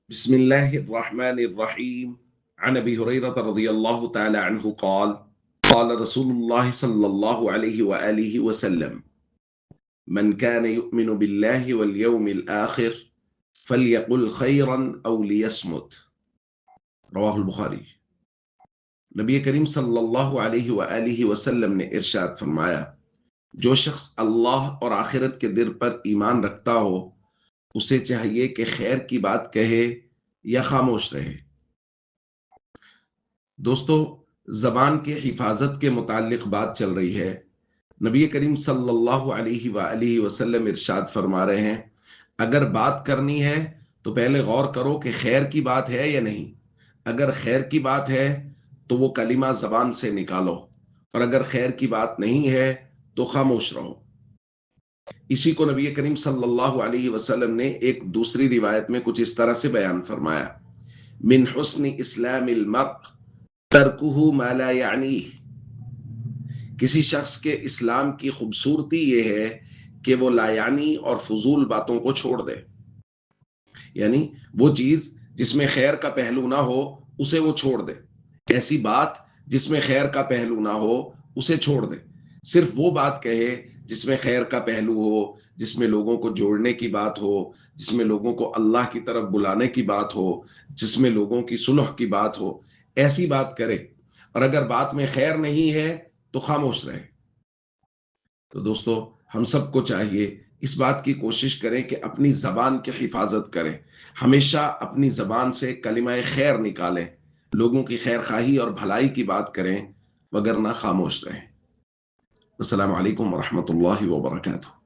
بسم الله الرحمن الرحيم. عن أبي هريرة رضي الله تعالى عنه قال قال رسول الله صلى الله عليه وآله وسلم: من كان يؤمن بالله واليوم الآخر فليقل خيرا أو ليصمت. رواہ البخاری۔ نبی کریم صلی اللہ علیہ وآلہ وسلم نے ارشاد فرمایا، جو شخص اللہ اور آخرت کے دن پر ایمان رکھتا ہو اسے چاہیے کہ خیر کی بات کہے یا خاموش رہے۔ دوستو، زبان کے حفاظت کے متعلق بات چل رہی ہے۔ نبی کریم صلی اللہ علیہ وآلہ وسلم ارشاد فرما رہے ہیں، اگر بات کرنی ہے تو پہلے غور کرو کہ خیر کی بات ہے یا نہیں۔ اگر خیر کی بات ہے تو وہ کلمہ زبان سے نکالو، اور اگر خیر کی بات نہیں ہے تو خاموش رہو۔ اسی کو نبی کریم صلی اللہ علیہ وسلم نے ایک دوسری روایت میں کچھ اس طرح سے بیان فرمایا، من حسن اسلام المرء ترکہ ما لا یعنیہ۔ کسی شخص کے اسلام کی خوبصورتی یہ ہے کہ وہ لا یعنی اور فضول باتوں کو چھوڑ دے، یعنی وہ چیز جس میں خیر کا پہلو نہ ہو اسے وہ چھوڑ دے، ایسی بات جس میں خیر کا پہلو نہ ہو اسے چھوڑ دے، صرف وہ بات کہے جس میں خیر کا پہلو ہو، جس میں لوگوں کو جوڑنے کی بات ہو، جس میں لوگوں کو اللہ کی طرف بلانے کی بات ہو، جس میں لوگوں کی صلح کی بات ہو، ایسی بات کرے۔ اور اگر بات میں خیر نہیں ہے تو خاموش رہے۔ تو دوستو، ہم سب کو چاہیے اس بات کی کوشش کریں کہ اپنی زبان کی حفاظت کریں، ہمیشہ اپنی زبان سے کلمہ خیر نکالیں، لوگوں کی خیر خواہی اور بھلائی کی بات کریں، وگرنہ خاموش رہیں۔ السلام علیکم ورحمۃ اللہ وبرکاتہ۔